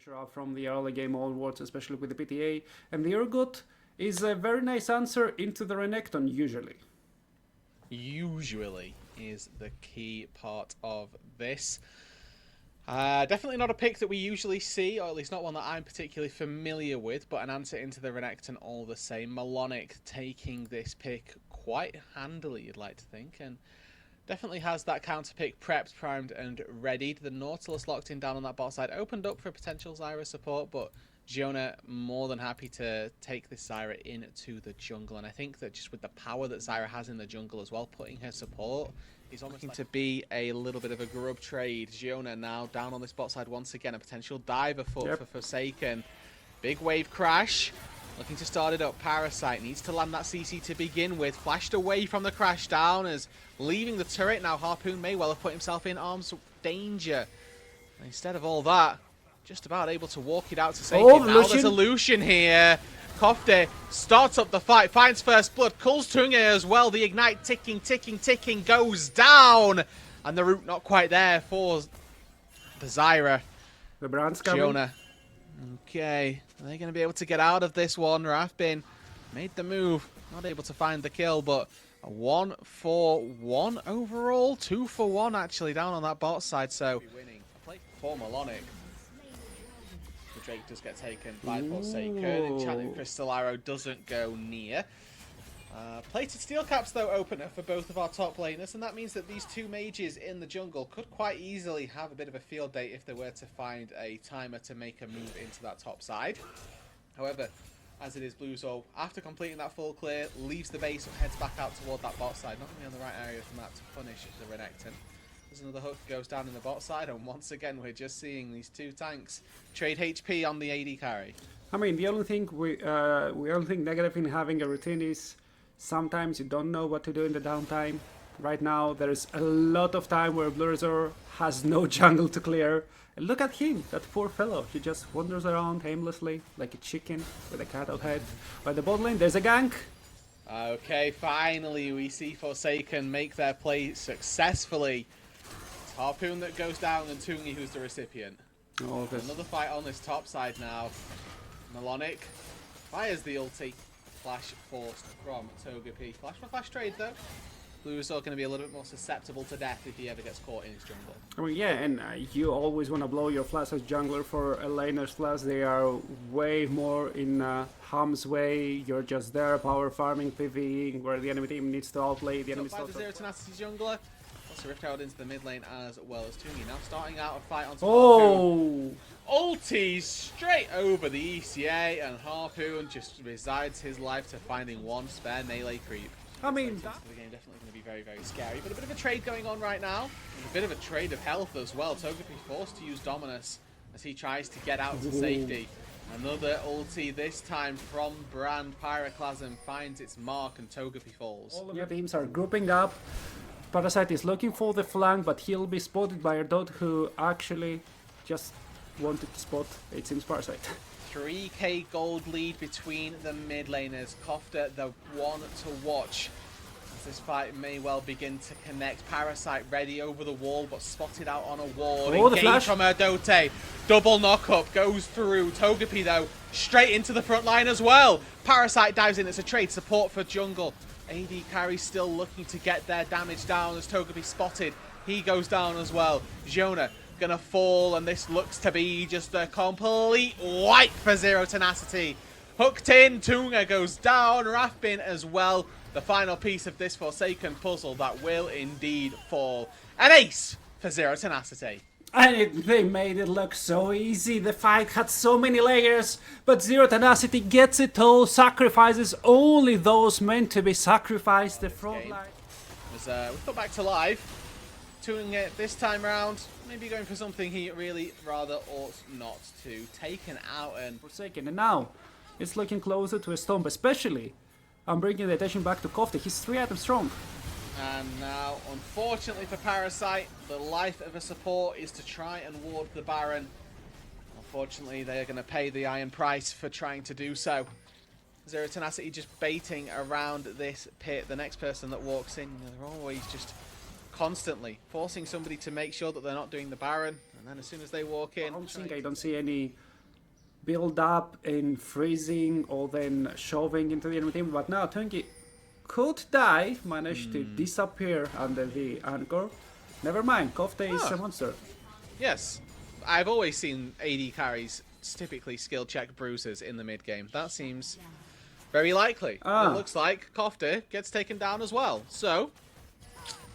pressure up from the early game onwards, especially with the PTA. And the Urgot is a very nice answer into the Renekton, usually. Usually is the key part of this. Definitely not a pick that we usually see, or at least not one that I'm particularly familiar with, but an answer into the Renekton all the same. Melonic taking this pick quite handily, you'd like to think, and definitely has that counter pick prepped, primed, and readied. The Nautilus locked in down on that bot side, opened up for potential Zyra support, but Giona more than happy to take this Zyra into the jungle. And I think that just with the power that Zyra has in the jungle as well, putting her support is almost looking to be a little bit of a grub trade. Giona now down on this bot side once again, a potential dive afoot for Forsaken. Big wave crash. Looking to start it up. Parasite needs to land that CC to begin with. Flashed away from the crash down as leaving the turret. Now Harpoon may well have put himself in arm's danger. And instead of all that, just about able to walk it out to safety. Now there's a Lucian here. Kofte starts up the fight, finds first blood, calls Tunge as well. The ignite ticking goes down. And the route not quite there for the Zyra. The brand's coming. Giona. Okay, are they going to be able to get out of this one? Rafbin made the move, not able to find the kill, but a 1-for-1 overall. 2-for-1 actually down on that bot side, so for Melonic. The Drake does get taken by Forsaken. Enchanted Crystal Arrow doesn't go near. Plated Steel Caps, though, open for both of our top laners, and that means that these two mages in the jungle could quite easily have a bit of a field day if they were to find a timer to make a move into that top side. However, as it is, Bluezor, after completing that full clear, leaves the base and heads back out toward that bot side. Not going to be on the right area from that to punish the Renekton. There's another hook, goes down in the bot side, and once again, we're just seeing these two tanks trade HP on the AD carry. I mean, the only thing negative in having a routine is sometimes you don't know what to do in the downtime. Right now, there is a lot of time where Bluezor has no jungle to clear. And look at him, that poor fellow. He just wanders around aimlessly like a chicken with a cat out head. By the bot lane, there's a gank. Okay, finally we see Forsaken make their play successfully. It's Harpoon that goes down and Tungi who's the recipient. Oh, another fight on this top side now. Melonic fires the ulti. Flash forced from Togepi. Flash for flash trade though. Bluezor going to be a little bit more susceptible to death if he ever gets caught in his jungle. I mean, yeah, and you always want to blow your flash as jungler for a laner's flash. They are way more in harm's way. You're just there, power farming, PvEing, where the enemy team needs to outplay the enemy. By the Zero Tenacity jungler. Also Rift Herald into the mid lane as well as Tungi. Now starting out a fight on Harpoon. Ultis straight over the ECA, and Harpoon just resides his life to finding one spare melee creep. I mean, the game definitely going to be very, very scary, but a bit of a trade going on right now. And a bit of a trade of health as well. Togepi forced to use Dominus as he tries to get out to safety. Another ulti, this time from Brand. Pyroclasm finds its mark and Togepi falls. All of your teams are grouping up. Parasite is looking for the flank, but he'll be spotted by a dot who actually just wanted to spot, it seems, Parasite. 3k gold lead between the mid laners. Kofta, the one to watch. As this fight may well begin to connect. Parasite ready over the wall, but spotted out on a ward. Oh, the Engage flash from Erdote. Double knock-up goes through. Togepi, though, straight into the front line as well. Parasite dives in. It's a trade. Support for jungle. AD carry still looking to get their damage down as Togepi spotted. He goes down as well. Giona gonna fall, and this looks to be just a complete wipe for Zero Tenacity. Hooked in, Tunga goes down, Rafbin as well. The final piece of this Forsaken puzzle that will indeed fall. An ace for Zero Tenacity. And they made it look so easy. The fight had so many layers, but Zero Tenacity gets it all, sacrifices only those meant to be sacrificed. The front line. We got back to live. Doing it this time around, maybe going for something he really rather ought not to. Taken out and Forsaken, and now it's looking closer to a stomp, especially. I'm bringing the attention back to Kofte. He's 3 items strong. And now, unfortunately for Parasite, the life of a support is to try and ward the Baron. Unfortunately, they are going to pay the iron price for trying to do so. Zero Tenacity just baiting around this pit. The next person that walks in, they're always just constantly forcing somebody to make sure that they're not doing the Baron, and then as soon as they walk in, I don't see any build up in freezing or then shoving into the enemy team. But now Tungi could die, managed to disappear under the anchor. Never mind, Kofte is a monster. Yes, I've always seen AD carries typically skill check bruisers in the mid game. That seems very likely. It looks like Kofte gets taken down as well. So,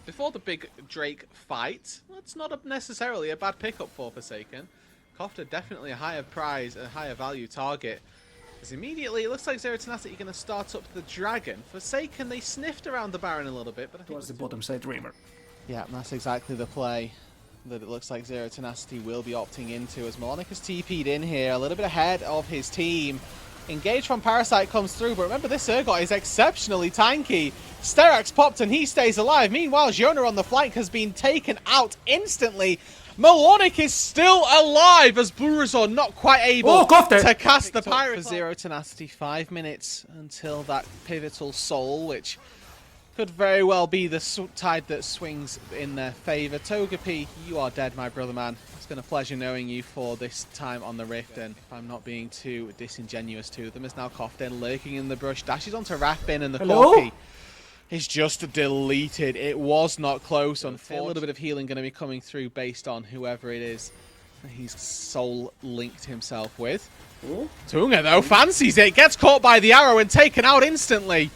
before the big Drake fight, that's not necessarily a bad pickup for Forsaken. Kofte definitely a higher prize, a higher value target. Because immediately it looks like Zero Tenacity are going to start up the Dragon. Forsaken, they sniffed around the Baron a little bit, but I think Towards the bottom side Reaver. yeah, that's exactly the play that it looks like Zero Tenacity will be opting into as Melonic has TP'd in here, a little bit ahead of his team. Engage from Parasite comes through, but remember this Urgot is exceptionally tanky. Sterax popped and he stays alive. Meanwhile, Jonah on the flank has been taken out instantly. Melonic is still alive as Burazor not quite able to cast the Pirate. For Zero Tenacity, 5 minutes until that pivotal soul, which could very well be the tide that swings in their favour. Togepi, you are dead, my brother man. It's been a pleasure knowing you for this time on the Rift, and if I'm not being too disingenuous to them, is now Koften lurking in the brush, dashes onto Rapin, and the Corki is just deleted. It was not close. Unfortunately, a little bit of healing going to be coming through based on whoever it is he's soul linked himself with. Tunga, though, fancies it, gets caught by the arrow and taken out instantly.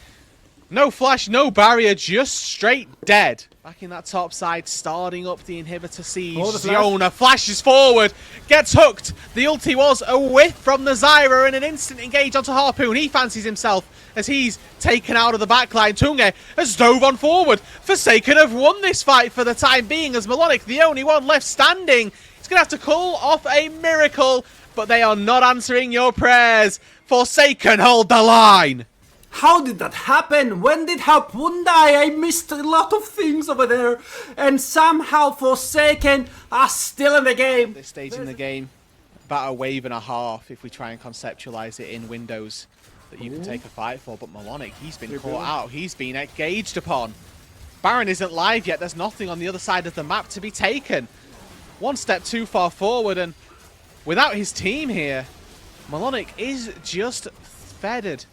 No flash, no barrier, just straight dead. Back in that top side, starting up the inhibitor siege. Ziona flashes forward, gets hooked. The ulti was a whiff from the Zyra and an instant engage onto Harpoon. He fancies himself as he's taken out of the backline. Tunge has dove on forward. Forsaken have won this fight for the time being as Melonic, the only one left standing. He's going to have to call off a miracle, but they are not answering your prayers. Forsaken hold the line. How did that happen? When did Harpoon die? I missed a lot of things over there. And somehow Forsaken are still in the game. This stage in the game, about a wave and a half if we try and conceptualize it in windows that you can take a fight for. But Melonic, he's been caught out. He's been engaged upon. Baron isn't live yet. There's nothing on the other side of the map to be taken. One step too far forward, and without his team here, Melonic is just feathered.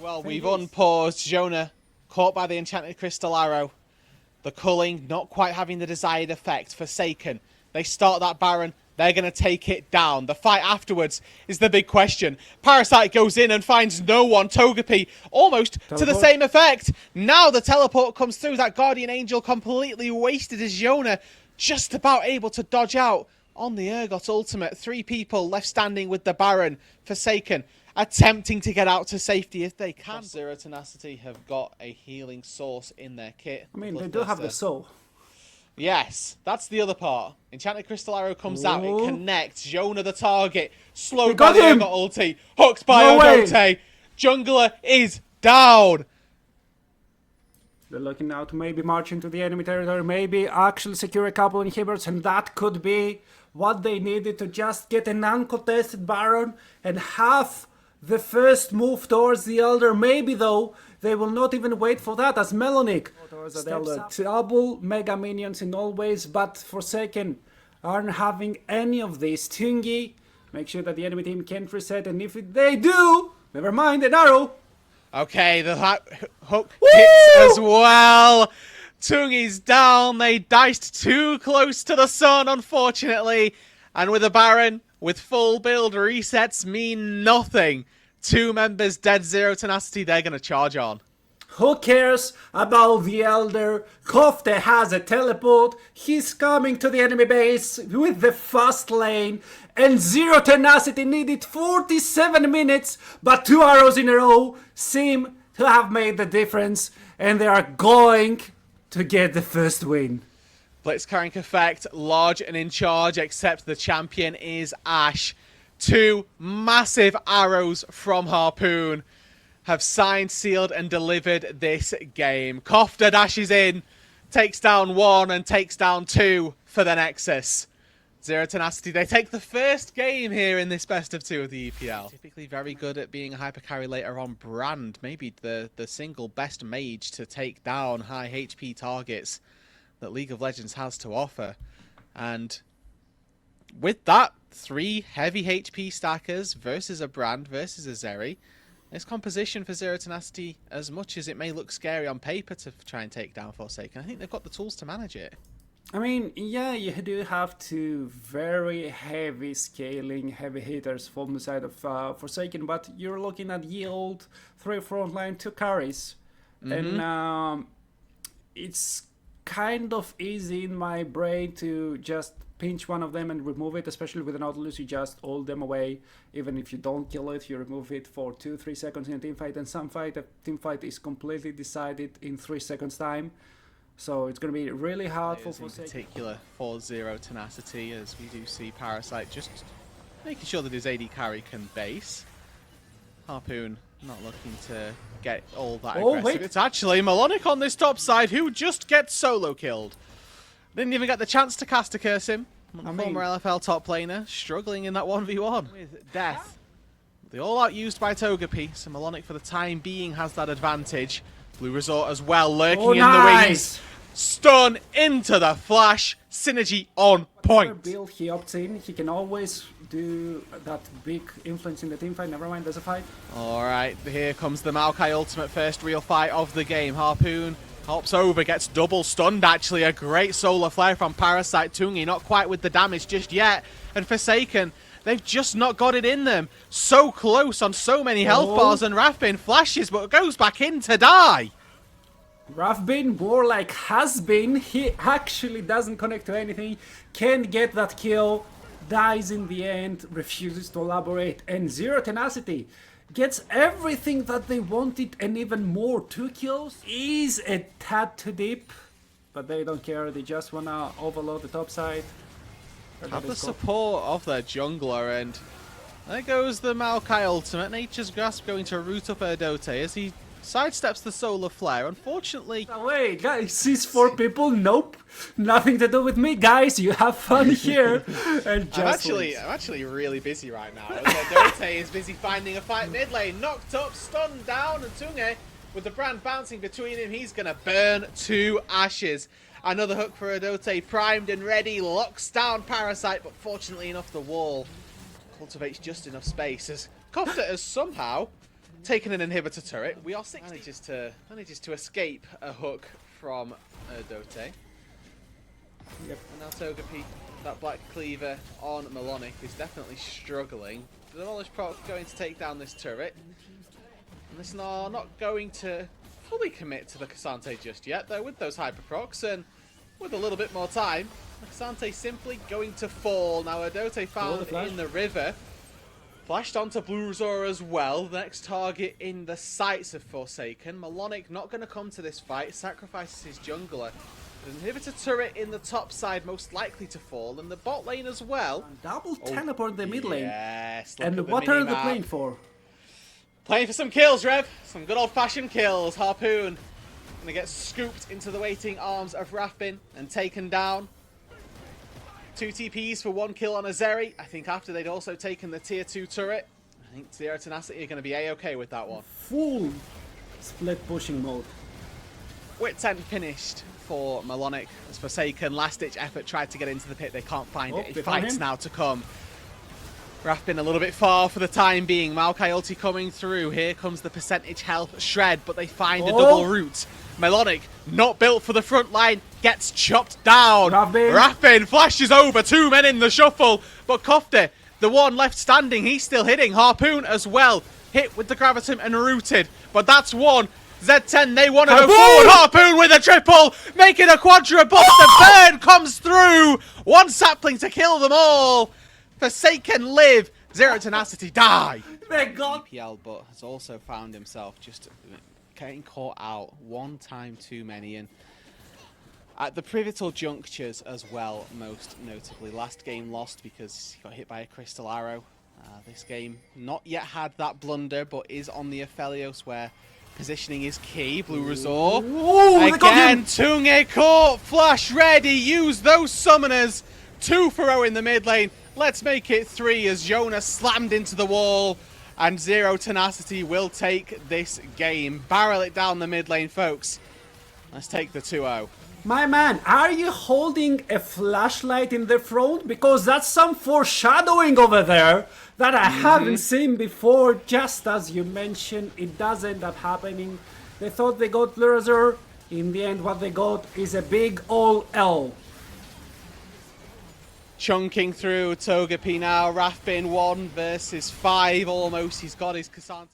Well, we've unpaused. Jonah caught by the enchanted crystal arrow. The culling not quite having the desired effect. Forsaken, they start that Baron. They're going to take it down. The fight afterwards is the big question. Parasite goes in and finds no one. Togepi almost to the same effect. Now the teleport comes through. That Guardian Angel completely wasted as Jonah just about able to dodge out on the Urgot ultimate. 3 people left standing with the Baron. Forsaken attempting to get out to safety if they can. Zero Tenacity have got a healing source in their kit. I mean, they do have the soul. Yes, that's the other part. Enchanted Crystal Arrow comes out, it connects. Jonah the target, slowed by the Urgot ulti, hooked by Odote. Jungler is down. They're looking now to maybe march into the enemy territory, maybe actually secure a couple of inhibitors, and that could be what they needed to just get an uncontested Baron and have the first move towards the Elder. Maybe though, they will not even wait for that as Melonic towards the Elder. Double mega minions in all ways, but Forsaken aren't having any of this. Tungi, make sure that the enemy team can't reset, and if they do, never mind, an arrow. Okay, the hook hits as well. Tungi's down. They diced too close to the sun, unfortunately. And with a Baron, with full build, resets mean nothing. 2 members dead, Zero Tenacity, they're going to charge on. Who cares about the Elder? Kofte has a teleport. He's coming to the enemy base with the fast lane. And Zero Tenacity needed 47 minutes, but 2 arrows in a row seem to have made the difference. And they are going to get the first win. Blitzcrank effect, large and in charge, except the champion is Ashe. 2 massive arrows from Harpoon have signed, sealed, and delivered this game. Kofte dashes in, takes down 1 and takes down 2 for the Nexus. Zero Tenacity, they take the first game here in this best of 2 of the EPL. Typically very good at being a hyper carry later on brand. Maybe the single best mage to take down high HP targets that League of Legends has to offer. And with that, 3 heavy HP stackers versus a Brand versus a Zeri. This composition for Zero Tenacity, as much as it may look scary on paper to try and take down Forsaken, I think they've got the tools to manage it. I mean, yeah, you do have two very heavy scaling, heavy hitters from the side of Forsaken, but you're looking at yield, 3 frontline, 2 carries. And it's kind of easy in my brain to just pinch one of them and remove it, especially with an Nautilus. You just hold them away. Even if you don't kill it, you remove it for 2-3 seconds in a team fight. And some fight, a team fight is completely decided in 3 seconds time. So it's going to be really hard for Forsaken. In particular for Zero Tenacity, as we do see Parasite just making sure that his AD carry can base. Harpoon not looking to get all that aggressive. Wait. It's actually Melonic on this top side who just gets solo killed. Didn't even get the chance to cast a curse him. Former LFL top laner struggling in that 1v1 with death. They all out used by Togepi, so Melonic for the time being has that advantage. Blue Resort as well, lurking in the wings. Stun into the flash. Synergy on point. Build he opts in, he can always do that big influence in the team fight. Never mind, there's a fight. Alright, here comes the Maokai ultimate, first real fight of the game. Harpoon hops over, gets double stunned actually. A great solar flare from Parasite. Tungi not quite with the damage just yet. And Forsaken, they've just not got it in them. So close on so many health bars, and Rafbin flashes but goes back in to die. Rafbin, more like has been. He actually doesn't connect to anything, can't get that kill, dies in the end, refuses to elaborate, and Zero Tenacity gets everything that they wanted and even more. 2 kills is a tad too deep, but they don't care, they just wanna overload the top side. Have the support of their jungler, and there goes the Maokai ultimate. Nature's Grasp going to root up Erdote as he sidesteps the solar flare. Unfortunately, wait, guys, these 4 people, nope, nothing to do with me, guys. You have fun here. And just I'm actually really busy right now. Erdote is busy finding a fight mid lane, knocked up, stunned down, and Tunge with the Brand bouncing between him. He's gonna burn to ashes. Another hook for Erdote, primed and ready, locks down Parasite, but fortunately enough the wall cultivates just enough space as Kofta has somehow taken an inhibitor turret. We are 6 manages to escape a hook from Erdote. Yep. And now Togepi, that Black Cleaver on Melonic, is definitely struggling. The Demolish proc going to take down this turret. And this not going to fully commit to the Cassante just yet, though with those hyper procs and with a little bit more time, Cassante simply going to fall. Now Erdote found in the river. Flashed onto Blue Resort as well. The next target in the sights of Forsaken. Melonic not going to come to this fight. Sacrifices his jungler. An inhibitor turret in the top side most likely to fall. And the bot lane as well. Double teleport the mid lane. Yes. And what are they playing for? Playing for some kills, Rev. Some good old-fashioned kills. Harpoon going to get scooped into the waiting arms of Rafbin and taken down. 2 TPs for 1 kill on a Zeri. I think after they'd also taken the tier 2 turret, I think Zero Tenacity are going to be a-okay with that one. Full split pushing mode. Wit 10 finished for Melonic. As Forsaken, last-ditch effort, tried to get into the pit. They can't find it. A fight's now to come. Rafbin a little bit far for the time being. Maokai ulti coming through. Here comes the percentage health shred, but they find a double root. Melonic, not built for the front line, gets chopped down. Rafbin flashes over, 2 men in the shuffle, but Kofta, the one left standing, he's still hitting. Harpoon as well, hit with the Gravitum and rooted, but that's one. Z10, they want to go forward. Harpoon with a triple, making a quadra, but the burn comes through. 1 sapling to kill them all. Forsaken live, Zero Tenacity die. Thank God. EPL, but has also found himself just getting caught out 1 time too many, and at the pivotal junctures as well, most notably. Last game lost because he got hit by a crystal arrow. This game not yet had that blunder, but is on the Aphelios where positioning is key. Blue Resort. Again, Tunge caught, flash ready, use those summoners. 2 for 0 in the mid lane. Let's make it 3 as Jonas slammed into the wall. And Zero Tenacity will take this game. Barrel it down the mid lane, folks. Let's take the 2-0. My man, are you holding a flashlight in the front? Because that's some foreshadowing over there that I haven't seen before. Just as you mentioned, it does end up happening. They thought they got Blurzer. In the end, what they got is a big ol' L. Chunking through Togepi now. Rathbin 1 versus 5 almost. He's got his Cassandra.